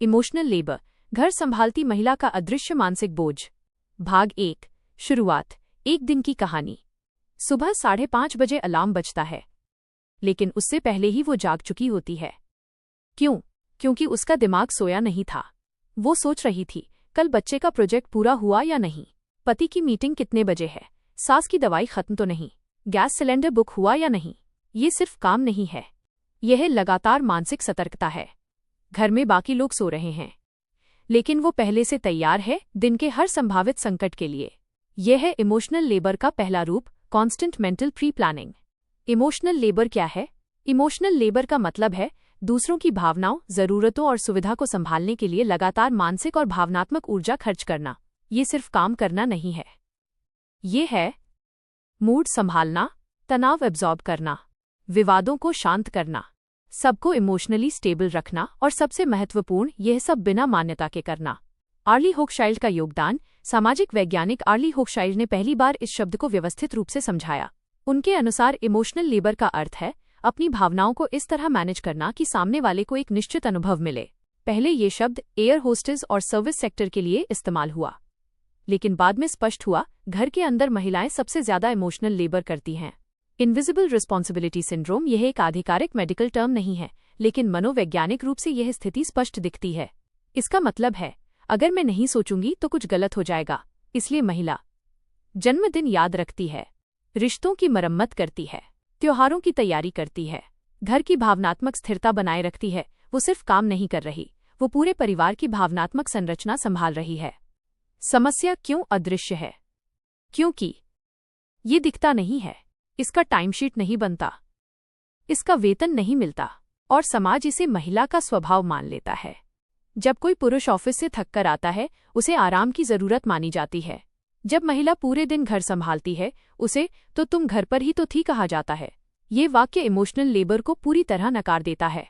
Emotional labour, घर संभालती महिला का अदृश्य मानसिक बोझ। भाग 1। शुरुआत। एक दिन की कहानी। सुबह 5:30 बजे अलार्म बजता है, लेकिन उससे पहले ही वो जाग चुकी होती है। क्यों? क्योंकि उसका दिमाग सोया नहीं था। वो सोच रही थी, कल बच्चे का प्रोजेक्ट पूरा हुआ या नहीं, पति की मीटिंग कितने बजे है, सास की दवाई खत्म तो नहीं, गैस सिलेंडर बुक हुआ या नहीं। ये सिर्फ काम नहीं है, यह लगातार मानसिक सतर्कता है। घर में बाकी लोग सो रहे हैं, लेकिन वो पहले से तैयार है दिन के हर संभावित संकट के लिए। यह है इमोशनल लेबर का पहला रूप, constant mental pre planning. Emotional labour क्या है? इमोशनल लेबर का मतलब है दूसरों की भावनाओं, जरूरतों और सुविधा को संभालने के लिए लगातार मानसिक और भावनात्मक ऊर्जा खर्च करना। ये सिर्फ काम करना नहीं है, ये है मूड संभालना, तनाव एब्जॉर्ब करना, विवादों को शांत करना, सबको इमोशनली स्टेबल रखना और सबसे महत्वपूर्ण, यह सब बिना मान्यता के करना। आर्ली होकशाइल्ड का योगदान। सामाजिक वैज्ञानिक आर्ली होकशाइल्ड ने पहली बार इस शब्द को व्यवस्थित रूप से समझाया। उनके अनुसार इमोशनल लेबर का अर्थ है अपनी भावनाओं को इस तरह मैनेज करना कि सामने वाले को एक निश्चित अनुभव मिले। पहले ये शब्द एयर होस्टेस और सर्विस सेक्टर के लिए इस्तेमाल हुआ, लेकिन बाद में स्पष्ट हुआ घर के अंदर महिलाएं सबसे ज्यादा इमोशनल लेबर करती हैं। इनविजिबल रिस्पॉन्सिबिलिटी सिंड्रोम यह एक आधिकारिक मेडिकल टर्म नहीं है, लेकिन मनोवैज्ञानिक रूप से यह स्थिति स्पष्ट दिखती है। इसका मतलब है, अगर मैं नहीं सोचूंगी तो कुछ गलत हो जाएगा। इसलिए महिला जन्मदिन याद रखती है, रिश्तों की मरम्मत करती है, त्योहारों की तैयारी करती है, घर की भावनात्मक स्थिरता बनाए रखती है। वो सिर्फ काम नहीं कर रही, वो पूरे परिवार की भावनात्मक संरचना संभाल रही है। समस्या क्यों अदृश्य है? क्योंकि ये दिखता नहीं है, इसका टाइमशीट नहीं बनता, इसका वेतन नहीं मिलता, और समाज इसे महिला का स्वभाव मान लेता है। जब कोई पुरुष ऑफिस से थक कर आता है, उसे आराम की जरूरत मानी जाती है। जब महिला पूरे दिन घर संभालती है, उसे तो तुम घर पर ही तो थी कहा जाता है। ये वाक्य इमोशनल लेबर को पूरी तरह नकार देता है।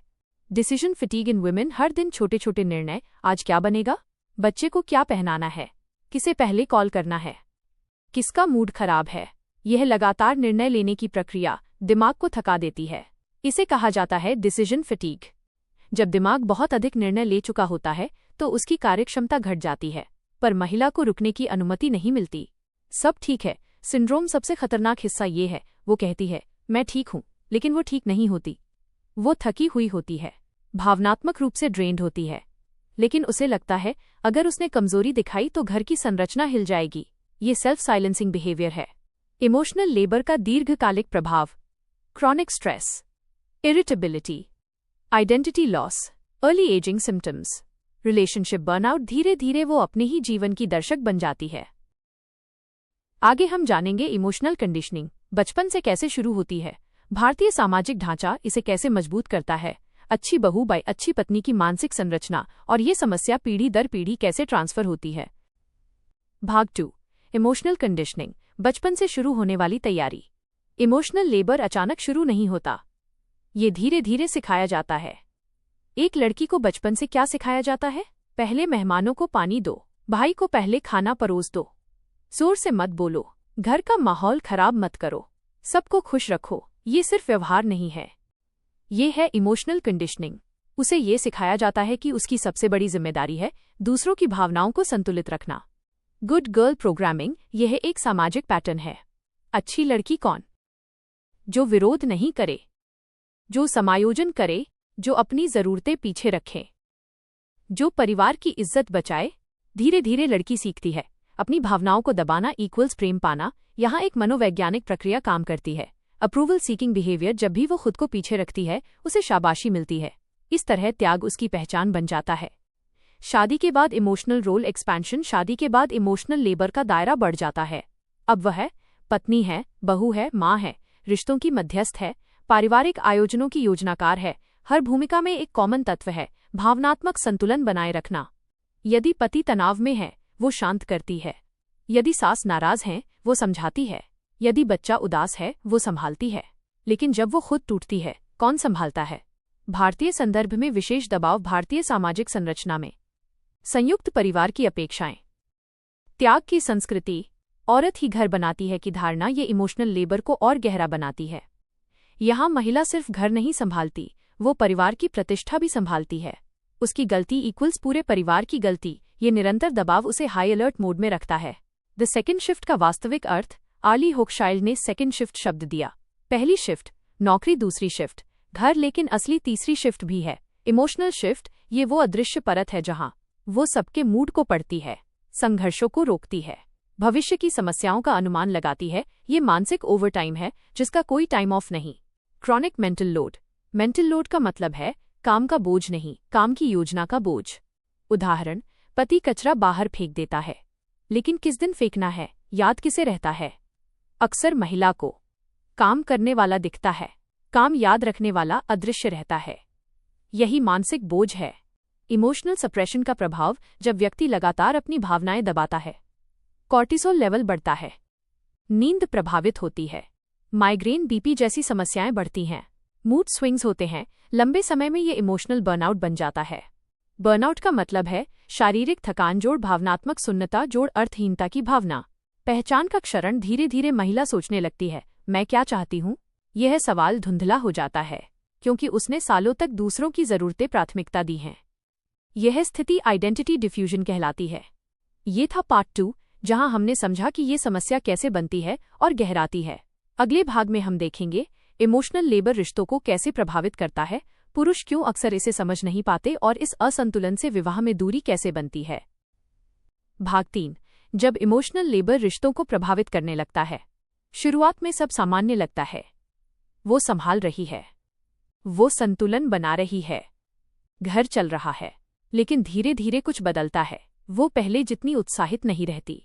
डिसीजन फिटीग इन वुमेन। हर दिन छोटे छोटे निर्णय, आज क्या बनेगा, बच्चे को क्या पहनाना है, किसे पहले कॉल करना है, किसका मूड खराब है। यह लगातार निर्णय लेने की प्रक्रिया दिमाग को थका देती है। इसे कहा जाता है डिसीजन फिटीग। जब दिमाग बहुत अधिक निर्णय ले चुका होता है तो उसकी कार्यक्षमता घट जाती है, पर महिला को रुकने की अनुमति नहीं मिलती। सब ठीक है सिंड्रोम सबसे खतरनाक हिस्सा ये है, वो कहती है मैं ठीक हूं, लेकिन वो ठीक नहीं होती। वो थकी हुई होती है, भावनात्मक रूप से ड्रेन्ड होती है, लेकिन उसे लगता है अगर उसने कमजोरी दिखाई तो घर की संरचना हिल जाएगी। ये सेल्फ साइलेंसिंग बिहेवियर है। इमोशनल लेबर का दीर्घकालिक प्रभाव। Chronic stress, irritability, identity loss, early ageing symptoms, relationship burnout. धीरे धीरे वो अपने ही जीवन की दर्शक बन जाती है। आगे हम जानेंगे इमोशनल कंडीशनिंग बचपन से कैसे शुरू होती है, भारतीय सामाजिक ढांचा इसे कैसे मजबूत करता है, अच्छी बहू बाई अच्छी पत्नी की मानसिक संरचना, और ये समस्या पीढ़ी दर पीढ़ी कैसे ट्रांसफर होती है। भाग 2। इमोशनल कंडीशनिंग, बचपन से शुरू होने वाली तैयारी। इमोशनल लेबर अचानक शुरू नहीं होता, ये धीरे धीरे सिखाया जाता है। एक लड़की को बचपन से क्या सिखाया जाता है? पहले मेहमानों को पानी दो, भाई को पहले खाना परोस दो, जोर से मत बोलो, घर का माहौल खराब मत करो, सबको खुश रखो। ये सिर्फ व्यवहार नहीं है, ये है इमोशनल कंडीशनिंग। उसे ये सिखाया जाता है कि उसकी सबसे बड़ी जिम्मेदारी है दूसरों की भावनाओं को संतुलित रखना। गुड गर्ल प्रोग्रामिंग, यह एक सामाजिक पैटर्न है। अच्छी लड़की कौन? जो विरोध नहीं करे, जो समायोजन करे, जो अपनी जरूरतें पीछे रखे, जो परिवार की इज्जत बचाए। धीरे धीरे लड़की सीखती है अपनी भावनाओं को दबाना इक्वल्स प्रेम पाना। यहाँ एक मनोवैज्ञानिक प्रक्रिया काम करती है। अप्रूवल सीकिंग बिहेवियर, जब भी वो खुद को पीछे रखती है उसे शाबाशी मिलती है। इस तरह त्याग उसकी पहचान बन जाता है। शादी के बाद इमोशनल रोल एक्सपेंशन। शादी के बाद इमोशनल लेबर का दायरा बढ़ जाता है। अब वह पत्नी है, बहू है, माँ है, रिश्तों की मध्यस्थ है, पारिवारिक आयोजनों की योजनाकार है। हर भूमिका में एक कॉमन तत्व है, भावनात्मक संतुलन बनाए रखना। यदि पति तनाव में है, वो शांत करती है। यदि सास नाराज हैं, वो समझाती है। यदि बच्चा उदास है, वो संभालती है। लेकिन जब वो खुद टूटती है, कौन संभालता है? भारतीय संदर्भ में विशेष दबाव। भारतीय सामाजिक संरचना में संयुक्त परिवार की अपेक्षाएं, त्याग की संस्कृति, औरत ही घर बनाती है की धारणा ये इमोशनल लेबर को और गहरा बनाती है। यहाँ महिला सिर्फ घर नहीं संभालती, वो परिवार की प्रतिष्ठा भी संभालती है। उसकी गलती इक्वल्स पूरे परिवार की गलती। ये निरंतर दबाव उसे हाई अलर्ट मोड में रखता है। द सेकंड शिफ्ट का वास्तविक अर्थ। आर्ली होकशाइल्ड ने सेकंड शिफ्ट शब्द दिया। पहली शिफ्ट नौकरी, दूसरी शिफ्ट घर, लेकिन असली तीसरी शिफ्ट भी है, इमोशनल शिफ्ट। ये वो अदृश्य परत है जहां वो सबके मूड को पढ़ती है, संघर्षों को रोकती है, भविष्य की समस्याओं का अनुमान लगाती है। ये मानसिक ओवरटाइम है जिसका कोई टाइम ऑफ नहीं। Chronic mental load. Mental load का मतलब है काम का बोझ नहीं, काम की योजना का बोझ। उदाहरण, पति कचरा बाहर फेंक देता है, लेकिन किस दिन फेंकना है याद किसे रहता है? अक्सर महिला को। काम करने वाला दिखता है, काम याद रखने वाला अदृश्य रहता है। यही मानसिक बोझ है। इमोशनल सप्रेशन का प्रभाव। जब व्यक्ति लगातार अपनी भावनाएं दबाता है, कॉर्टिसोल लेवल बढ़ता है, नींद प्रभावित होती है, माइग्रेन, बीपी जैसी समस्याएं बढ़ती हैं, मूड स्विंग्स होते हैं। लंबे समय में ये इमोशनल बर्नआउट बन जाता है। बर्नआउट का मतलब है शारीरिक थकान जोड़ भावनात्मक सुन्नता जोड़ अर्थहीनता की भावना। पहचान का क्षरण। धीरे धीरे महिला सोचने लगती है, मैं क्या चाहती हूँ? यह सवाल धुंधला हो जाता है क्योंकि उसने सालों तक दूसरों की जरूरतें प्राथमिकता दी हैं। यह स्थिति आइडेंटिटी डिफ्यूजन कहलाती है। ये था पार्ट 2, जहां हमने समझा कि ये समस्या कैसे बनती है और गहराती है। अगले भाग में हम देखेंगे इमोशनल लेबर रिश्तों को कैसे प्रभावित करता है, पुरुष क्यों अक्सर इसे समझ नहीं पाते और इस असंतुलन से विवाह में दूरी कैसे बनती है। भाग 3, जब इमोशनल लेबर रिश्तों को प्रभावित करने लगता है। शुरुआत में सब सामान्य लगता है, वो संभाल रही है, वो संतुलन बना रही है, घर चल रहा है, लेकिन धीरे धीरे कुछ बदलता है। वो पहले जितनी उत्साहित नहीं रहती,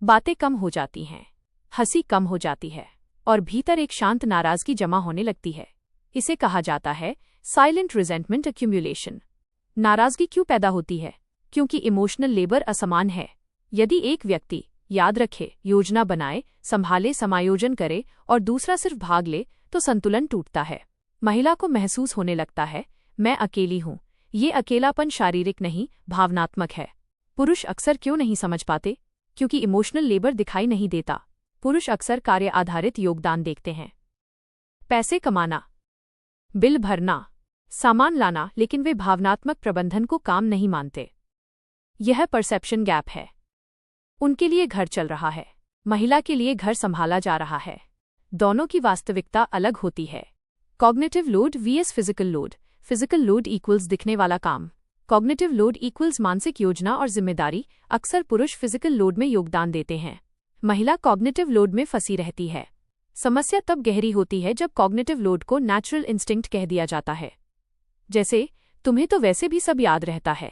बातें कम हो जाती हैं, हंसी कम हो जाती है और भीतर एक शांत नाराजगी जमा होने लगती है। इसे कहा जाता है साइलेंट रिजेंटमेंट एक्यूमुलेशन। नाराजगी क्यों पैदा होती है? क्योंकि इमोशनल लेबर असमान है। यदि एक व्यक्ति याद रखे, योजना बनाए, संभाले, समायोजन करे और दूसरा सिर्फ भाग ले, तो संतुलन टूटता है। महिला को महसूस होने लगता है, मैं अकेली हूं। ये अकेलापन शारीरिक नहीं, भावनात्मक है। पुरुष अक्सर क्यों नहीं समझ पाते? क्योंकि इमोशनल लेबर दिखाई नहीं देता। पुरुष अक्सर कार्य आधारित योगदान देखते हैं, पैसे कमाना, बिल भरना, सामान लाना, लेकिन वे भावनात्मक प्रबंधन को काम नहीं मानते। यह परसेप्शन गैप है। उनके लिए घर चल रहा है, महिला के लिए घर संभाला जा रहा है। दोनों की वास्तविकता अलग होती है। Cognitive load VS physical load. Physical load equals दिखने वाला काम, कॉग्निटिव लोड इक्वल्स मानसिक योजना और जिम्मेदारी। अक्सर पुरुष फिजिकल लोड में योगदान देते हैं, महिला कॉग्निटिव लोड में फंसी रहती है। समस्या तब गहरी होती है जब कॉग्निटिव लोड को नेचुरल इंस्टिंक्ट कह दिया जाता है, जैसे तुम्हें तो वैसे भी सब याद रहता है।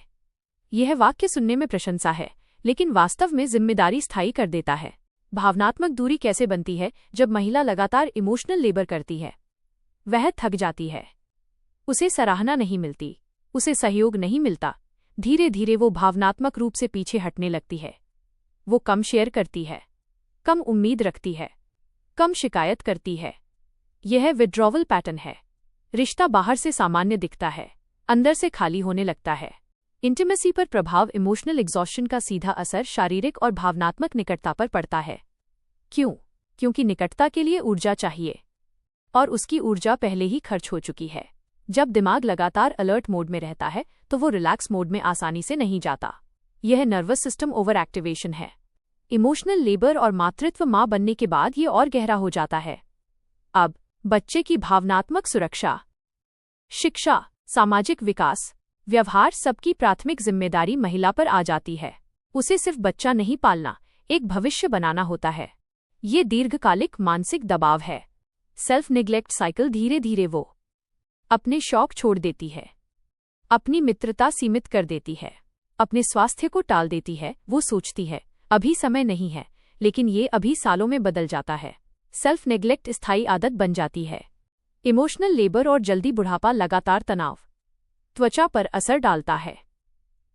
यह वाक्य सुनने में प्रशंसा है, लेकिन वास्तव में जिम्मेदारी स्थायी कर देता है। भावनात्मक दूरी कैसे बनती है? जब महिला लगातार इमोशनल लेबर करती है, वह थक जाती है, उसे सराहना नहीं मिलती, उसे सहयोग नहीं मिलता। धीरे धीरे वो भावनात्मक रूप से पीछे हटने लगती है। वो कम शेयर करती है, कम उम्मीद रखती है, कम शिकायत करती है। यह विड्रॉवल पैटर्न है। रिश्ता बाहर से सामान्य दिखता है, अंदर से खाली होने लगता है। इंटीमेसी पर प्रभाव। इमोशनल एग्जॉस्शन का सीधा असर शारीरिक और भावनात्मक निकटता पर पड़ता है। क्यों? क्योंकि निकटता के लिए ऊर्जा चाहिए और उसकी ऊर्जा पहले ही खर्च हो चुकी है। जब दिमाग लगातार अलर्ट मोड में रहता है तो वो रिलैक्स मोड में आसानी से नहीं जाता। यह नर्वस सिस्टम ओवर एक्टिवेशन है। इमोशनल लेबर और मातृत्व मां बनने के बाद ये और गहरा हो जाता है। अब बच्चे की भावनात्मक सुरक्षा, शिक्षा, सामाजिक विकास, व्यवहार, सबकी प्राथमिक जिम्मेदारी महिला पर आ जाती है। उसे सिर्फ बच्चा नहीं पालना, एक भविष्य बनाना होता है। ये दीर्घकालिक मानसिक दबाव है। Self neglect cycle. धीरे धीरे वो अपने शौक छोड़ देती है, अपनी मित्रता सीमित कर देती है, अपने स्वास्थ्य को टाल देती है। वो सोचती है अभी समय नहीं है, लेकिन ये अभी सालों में बदल जाता है। सेल्फ नेग्लेक्ट स्थायी आदत बन जाती है। इमोशनल लेबर और जल्दी बुढ़ापा। लगातार तनाव त्वचा पर असर डालता है,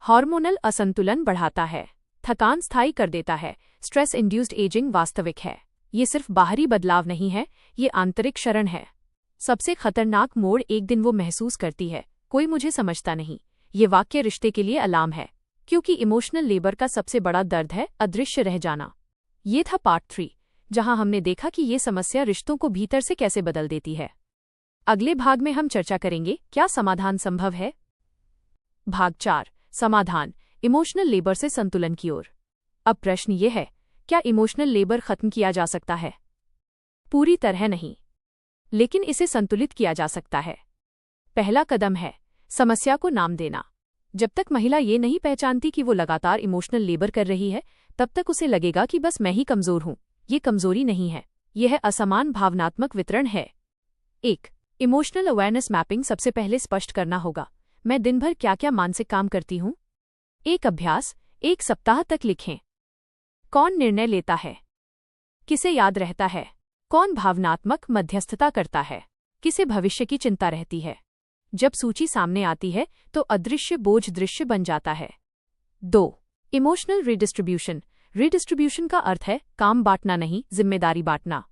हार्मोनल असंतुलन बढ़ाता है, थकान स्थायी कर देता है। स्ट्रेस इंड्यूस्ड एजिंग वास्तविक है। ये सिर्फ बाहरी बदलाव नहीं है, ये आंतरिक क्षरण है। सबसे खतरनाक मोड़। एक दिन वो महसूस करती है, कोई मुझे समझता नहीं। ये वाक्य रिश्ते के लिए अलार्म है, क्योंकि इमोशनल लेबर का सबसे बड़ा दर्द है अदृश्य रह जाना। ये था पार्ट 3, जहां हमने देखा कि ये समस्या रिश्तों को भीतर से कैसे बदल देती है। अगले भाग में हम चर्चा करेंगे क्या समाधान संभव है। भाग 4 समाधान इमोशनल लेबर से संतुलन की ओर। अब प्रश्न ये है, क्या इमोशनल लेबर खत्म किया जा सकता है? पूरी तरह नहीं, लेकिन इसे संतुलित किया जा सकता है। पहला कदम है समस्या को नाम देना। जब तक महिला ये नहीं पहचानती कि वो लगातार इमोशनल लेबर कर रही है, तब तक उसे लगेगा कि बस मैं ही कमजोर हूं। ये कमजोरी नहीं है, यह असमान भावनात्मक वितरण है। 1. Emotional awareness mapping. सबसे पहले स्पष्ट करना होगा, मैं दिन भर क्या क्या मानसिक काम करती हूं। एक अभ्यास, 1 सप्ताह तक लिखें। कौन निर्णय लेता है? किसे याद रहता है? कौन भावनात्मक मध्यस्थता करता है? किसे भविष्य की चिंता रहती है? जब सूची सामने आती है तो अदृश्य बोझ दृश्य बन जाता है। 2. Emotional redistribution. रिडिस्ट्रीब्यूशन का अर्थ है काम बांटना नहीं, जिम्मेदारी बांटना।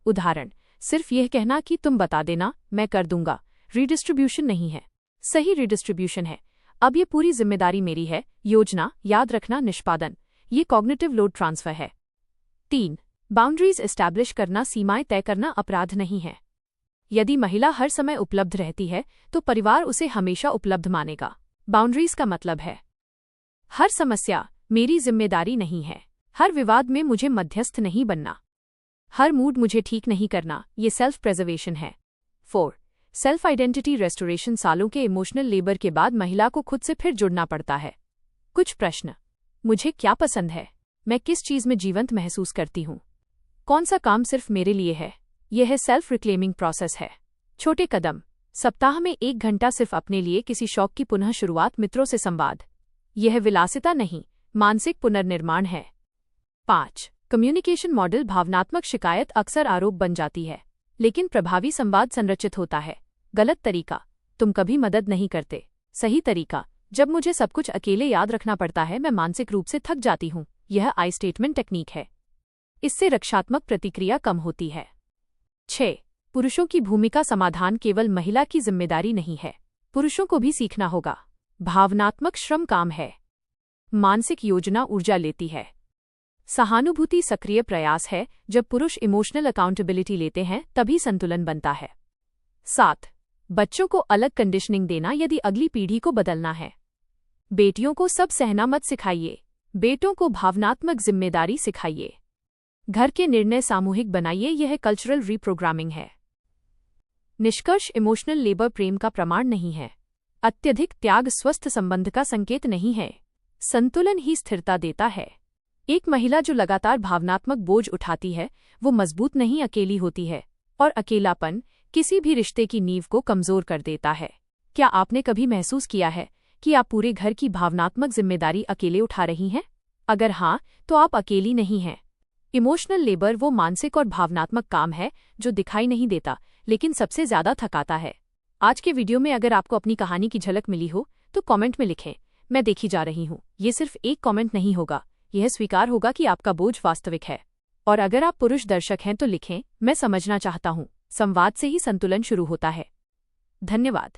उदाहरण, सिर्फ यह कहना कि तुम बता देना, मैं कर दूंगा, रिडिस्ट्रीब्यूशन नहीं है। सही रिडिस्ट्रीब्यूशन है, अब ये पूरी जिम्मेदारी मेरी है, योजना, याद रखना, निष्पादन। ये कॉग्निटिव लोड ट्रांसफर है। 3. बाउंड्रीज एस्टैब्लिश करना। सीमाएं तय करना अपराध नहीं है। यदि महिला हर समय उपलब्ध रहती है तो परिवार उसे हमेशा उपलब्ध मानेगा। बाउंड्रीज का मतलब है हर समस्या मेरी जिम्मेदारी नहीं है, हर विवाद में मुझे मध्यस्थ नहीं बनना, हर मूड मुझे ठीक नहीं करना। ये सेल्फ प्रिजर्वेशन है। 4. Self identity restoration. सालों के इमोशनल लेबर के बाद महिला को खुद से फिर जुड़ना पड़ता है। कुछ प्रश्न, मुझे क्या पसंद है? मैं किस चीज में जीवंत महसूस करती हूँ? कौन सा काम सिर्फ मेरे लिए है? यह सेल्फ रिक्लेमिंग प्रोसेस है। छोटे कदम, सप्ताह में 1 घंटा सिर्फ अपने लिए, किसी शौक की पुनः शुरुआत, मित्रों से संवाद। यह विलासिता नहीं, मानसिक पुनर्निर्माण है। 5. Communication model. भावनात्मक शिकायत अक्सर आरोप बन जाती है, लेकिन प्रभावी संवाद संरचित होता है। गलत तरीका, तुम कभी मदद नहीं करते। सही तरीका, जब मुझे सब कुछ अकेले याद रखना पड़ता है, मैं मानसिक रूप से थक जाती हूँ। यह आई स्टेटमेंट टेक्निक है। इससे रक्षात्मक प्रतिक्रिया कम होती है। 6. पुरुषों की भूमिका। समाधान केवल महिला की जिम्मेदारी नहीं है, पुरुषों को भी सीखना होगा। भावनात्मक श्रम काम है, मानसिक योजना ऊर्जा लेती है। सहानुभूति सक्रिय प्रयास है। जब पुरुष इमोशनल अकाउंटेबिलिटी लेते हैं तभी संतुलन बनता है। 7. बच्चों को अलग कंडीशनिंग देना यदि अगली पीढ़ी को बदलना है। बेटियों को सब सहना मत सिखाइए, बेटों को भावनात्मक जिम्मेदारी सिखाइए। घर के निर्णय सामूहिक बनाइए, यह कल्चरल रीप्रोग्रामिंग है। निष्कर्ष, इमोशनल लेबर प्रेम का प्रमाण नहीं है। अत्यधिक त्याग स्वस्थ संबंध का संकेत नहीं है। संतुलन ही स्थिरता देता है। एक महिला जो लगातार भावनात्मक बोझ उठाती है वो मजबूत नहीं, अकेली होती है, और अकेलापन किसी भी रिश्ते की नींव को कमजोर कर देता है। क्या आपने कभी महसूस किया है कि आप पूरे घर की भावनात्मक जिम्मेदारी अकेले उठा रही हैं? अगर हाँ, तो आप अकेली नहीं हैं। इमोशनल लेबर वो मानसिक और भावनात्मक काम है जो दिखाई नहीं देता लेकिन सबसे ज्यादा थकाता है। आज के वीडियो में अगर आपको अपनी कहानी की झलक मिली हो तो कमेंट में लिखें, मैं देखी जा रही हूँ। ये सिर्फ एक कमेंट नहीं होगा, यह स्वीकार होगा कि आपका बोझ वास्तविक है। और अगर आप पुरुष दर्शक हैं तो लिखें, मैं समझना चाहता हूँ। संवाद से ही संतुलन शुरू होता है। धन्यवाद।